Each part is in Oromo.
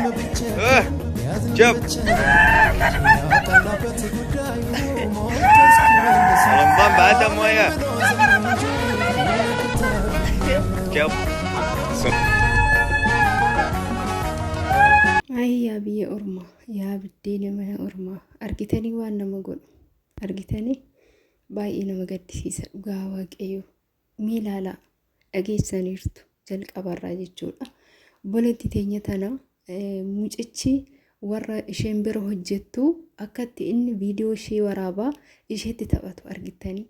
جاب رمضان بعد مويه جاب أي يا بي أرما يا بدين ما أرما أرجتني وأنا ما أقول أرجتني باي أنا ما قد سيسر قاواك أيو ميلا لا أجي سنيرتو جلك أبرة جولا بولتي تانية تنا مجتشي ورا شيمبر هجتو أكدت إن فيديو شي ورابا إيش تتابعتو أرجتني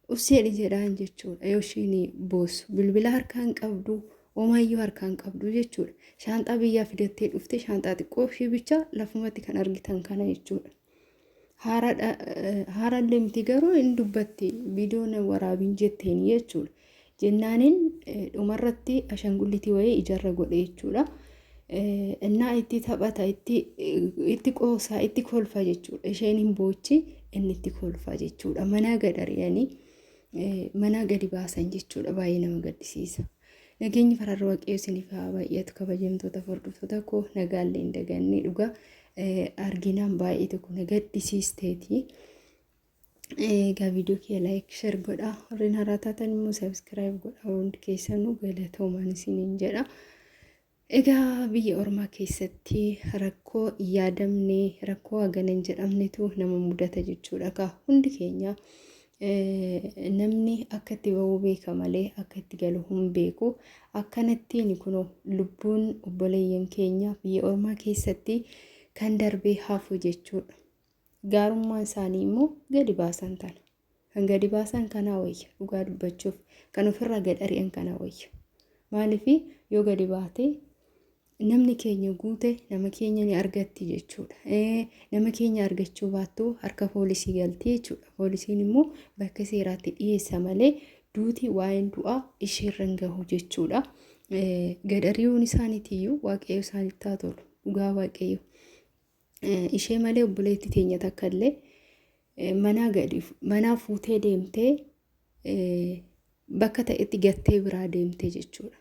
وسيري جيران جتشول أيو شيني بوس بالبلا هركان قبضو وما يو هركان قبضو جتشول شانتا بيا فيديوتين أفتي شانتا تقوف شي بيتشا لفمتي كان أرجتان كان جتشول هارا لم تجارو إن دبتي بدون ورابين جتين يجتشول جنانين ومرتي عشان قلتي وهي إجارة قولي إن إتي ثبت إتي قوسا إتي كل فاجتشول إيشين بوتشي إن إتي كل فاجتشول أما قدر يعني منا قدي باسن جتشول باينا ما قد سيسا نجيني فرارواك إيوسيني فابايات كبجمتو تفردو تاكو نقال لين دقاني لغا أرجينام بايتكو نقد سيستيتي فيديو كي لايك شير قد رينا راتاتن مو سبسكرايب قد وند كيسانو قلتو مانسينين جدا بي أورما كيستي ركو يادمني ركو أغنين جرامنتو نما مدتا جتشودا هند كينيا namni akkatti bahuu beeka malee akkatti galu hin beeku akkanattiin kuno lubbuun obboleeyyan keenya biyya ormaa keessatti kan darbee hafu jechuudha. Gaarummaan isaanii immoo gadi baasan tana. Kan gadi baasan kanaa wayya dhugaa dubbachuuf kan ofirraa gad ari'an kanaa wayya. Maaliif yoo gadi baatee namni keenya guute nama keenya ni argatti jechuudha. Nama keenya argachuu baattu harka poolisii galti jechuudha. Poolisiin immoo bakka seeraatti dhiyeessa malee duuti waa'een du'aa isheerran gahu jechuudha. Gadariyoon isaaniitiyyuu waaqayyo isaanitti haa tolu. Dhugaa waaqayyo. Ishee malee obboleetti teenya takka illee manaa fuutee deemtee bakka ta'etti gattee biraa deemtee jechuudha.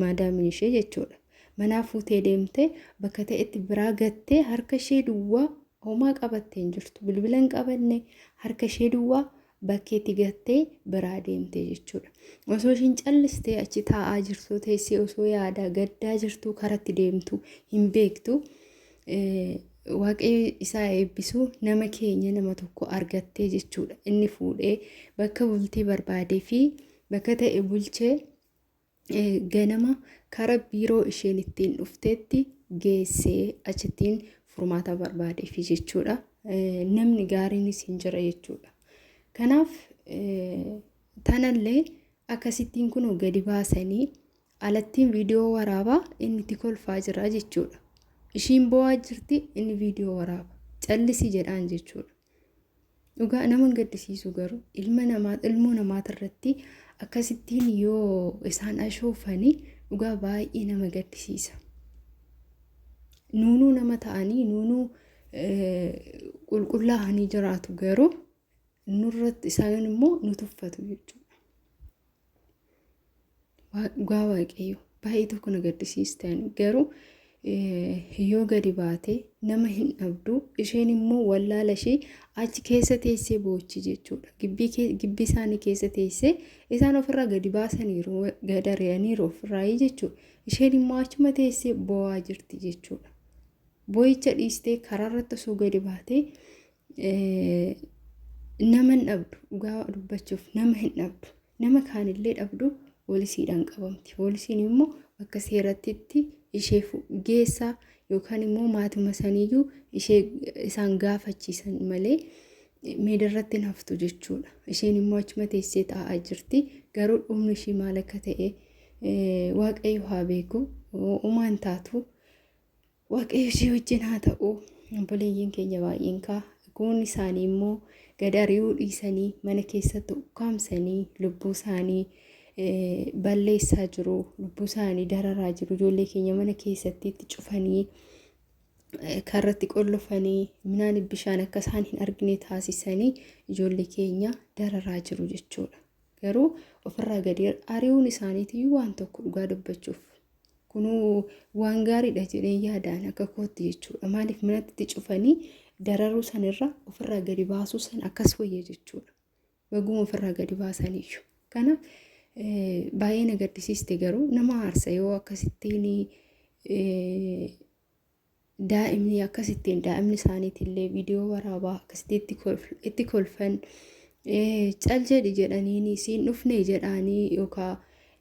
Maadaamin ishee jechuudha. Manaa fuutee deemtee bakka ta'etti biraa gattee harka ishee duwwaa homaa qabattee hin jirtu. Bilbila hin qabanne harka ishee duwwaa bakkeetti gattee biraa deemtee jechuudha. Osoo ishiin callistee achi taa'aa jirtu teessee osoo yaadaa gaddaa jirtu karatti deemtu hin beektu. Waaqayyo isaa eebbisuu nama keenya nama tokko argattee jechuudha. Inni fuudhee bakka bultii barbaadee fi bakka ta'e bulchee ganama kara biiroo isheen ittiin dhufteetti geessee achittiin furmaata barbaadee fi jechuudha. Namni gaariinis hin jira jechuudha. Kanaaf tanallee akkasittiin kun gadi baasanii alattiin viidiyoo waraabaa inni itti kolfaa jira jechuudha. Ishiin bo'aa jirti inni viidiyoo waraaba. Callisii jedhaan jechuudha. Dhugaa nama gaddisiisu garuu ilmoo namaatirratti akkasittiin yoo isaan ashoofanii dhugaa baay'ee nama gaddisiisa. Nuunuu nama ta'anii nuunuu qulqullaa'anii jiraatu garuu nurratti isaan immoo nu tuffatu jechuudha. Dhugaa waaqayyo baay'ee tokko na gaddisiistan garuu yoo gadi baate nama hin dhabdu isheen immoo wallaala ishee achi keessa teessee boochi jechuudha. Gibbii isaanii keessa teessee isaan ofirraa gadi baasaniiru gadari'aniiru ofirraa jechuudha. Isheen immoo achuma teessee bo'aa jirti jechuudha. Bo'icha dhiistee karaarratti osoo gadi baatee nama hin dhabdu dhugaa dubbachuuf nama hin dhabdu. Nama kaanillee dhabdu poolisiidhaan qabamti. Poolisiin immoo bakka seerattitti ishee geessaa yookaan immoo maatuma saniyyuu ishee isaan gaafachiisan malee meedarratti haftu jechuudha. Isheen immoo achuma teessee taa'aa jirti. Garuu dhumni ishee maal akka ta'e waaqayyo haa beeku. Uumaan taatu waaqayyo ishee wajjin haa ta'u. Obboleeyyiin keenya baay'een kun isaanii immoo gad ari'uu dhiisanii mana keessatti ukkaamsanii lubbuu isaanii balleessaa jiru. Lubbuu isaanii dararaa jiru. Ijoollee keenya mana keessatti itti cufanii karratti qollofanii minaan bishaan akka isaan hin argine taasisanii ijoollee keenya dararaa jiru jechuudha. Garuu ofirraa gadi ari'uun isaaniitiyyuu waan tokko dhugaa dubbachuuf Kunuu waan gaariidha jedhee yaadaan akka kootti jechuudha. Maaliif manatti cufanii dararuu sanirra ofirraa gadi baasuu san akkas wayya jechuudha. Baguma ofirraa gadi baasaniyyuu. Kanaaf baay'ee na gaddisiiste garuu nama aarsa yoo akkasittiin daa'imni isaaniitillee viidiyoo waraabaa akkasitti itti kolfan cal jedhi jedhanii siin dhufne jedhanii yookaan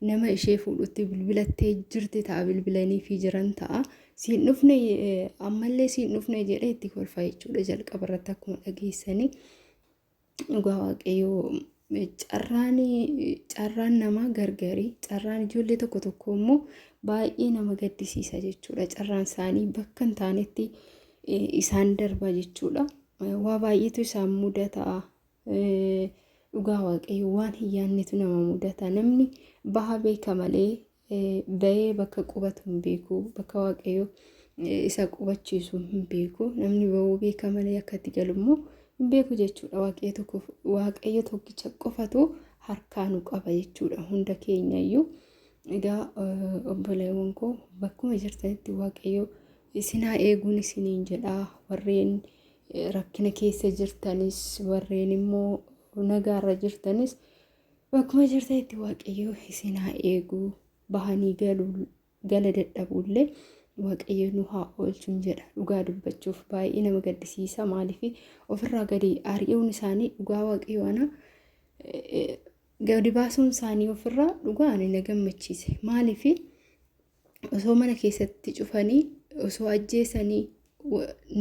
nama ishee fuudhutti bilbilattee jirti ta'a bilbilanii fi jiran ta'a. Siin dhufne ammallee siin dhufne jedhee itti kolfaa jechuudha jalqaba irratti akkuma dhageessanii. Dhugaa waaqayyoo carraan namaa gargaarii carraan ijoollee tokko tokko immoo baay'ee nama gaddisiisa jechuudha. Carraan isaanii bakka hin taanetti isaan darba jechuudha. Waa baay'eetu isaan mudata. Dhugaa waaqayyoo waan hin yaadnetu nama mudata. Namni baha beeka malee bahee bakka qubatu hin beeku. Bakka waaqayyoo isa qubachiisu hin beeku. Namni bahuu beeka malee akka itti galu immoo hin beeku jechuudha. Waaqayyo tokkicha qofatu harkaanu qaba jechuudha. Hunda keenyayyuu. Egaa obboleewwan koo bakkuma jirtanitti waaqayyo isinaa eeguun isiniin jedhaa. Warreen rakkina keessa jirtanis warreen immoo nagaarra jirtanis bakkuma jirtanitti waaqayyo isinaa eeguu bahanii gala dadhabuullee waaqayyo nu haa oolchuun jedha. Dhugaa dubbachuuf baay'ee nama gaddisiisa. Maaliif ofirraa gadi ari'uun isaanii dhugaa waaqayyo ana gadi baasuun isaanii ofirraa dhugaa ani na gammachiise. Maaliif osoo mana keessatti cufanii osoo ajjeesanii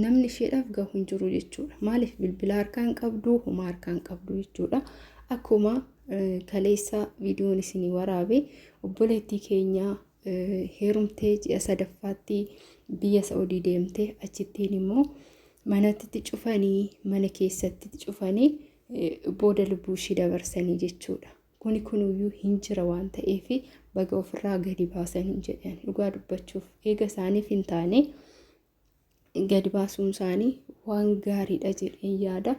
namni isheedhaaf gahu hin jiru jechuudha. Maaliif bilbila harkaan qabdu homaa harkaan qabdu jechuudha. Akkuma kaleessa viidiyoon isinii waraabe obboleettii keenya heerumtee ji'a sadaffaatti biyya Saa'udii deemtee achittiin immoo manatti cufanii mana keessatti cufanii booda lubbuu ishee dabarsanii jechuudha. Kunuyyuu hin jira waan ta'eef baga ofirraa gadi baasanii jedhan. Dhugaa dubbachuuf eega isaaniif hin taane gadi baasuun isaanii waan gaariidha jedheen yaada.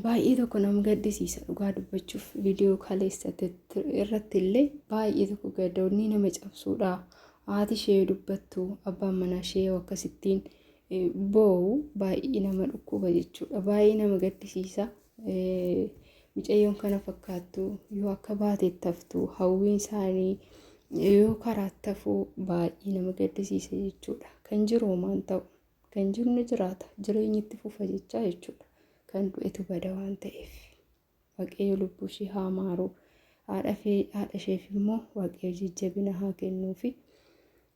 Baay'ee tokko nama gaddisiisa dhugaa dubbachuuf viidiyoo kaleessa irratti illee baay'ee tokko gaddonni nama cabsuudha. Haati ishee dubbattu abbaan manaa ishee akkasittiin boo'u baay'ee nama dhukkuba jechuudha. Baay'ee nama gaddisiisa. Mucayyoon kana fakkaattu yoo akka baateetti haftu hawwiin isaanii yoo karaatti hafu baay'ee nama gaddisiisa jechuudha. Kan jiru homaan ta'u kan jiru ni jiraata jireenyi itti fufa jechaa jechuudha. Kan du'etu bada waan ta'eef waaqayyo lubbuu ishee haa maaru. Haadha isheef immoo waaqayyo jajjabina haa kennuufi.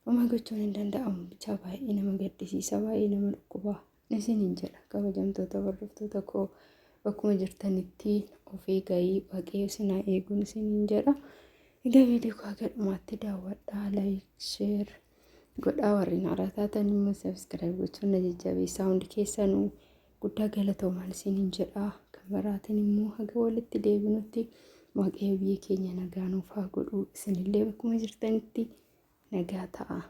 Oma gochuun hin danda'amu bichaa baay'ee nama gaddisiisa baay'ee nama dhukkuba. Isiniin jedha kabajamtoota hordoftoota koo bakkuma jirtanitti of eegaa waaqayyo isinaa eeguun isiniin jedha. Egaa viidiyoo kana gadhumaatti daawwadhaa laayik sheer godhaa warreen haaraa taatan immoo sabiskiraayib gochuun na jajjabeessaa. Hundi keessanuu guddaa galatoomaa isiniin jedha. Kan biraatiin immoo haga walitti deebinutti waaqayyo biyya keenya nagaa nuuf haa godhu. Isinillee bakkuma jirtanitti nagaa ta'a.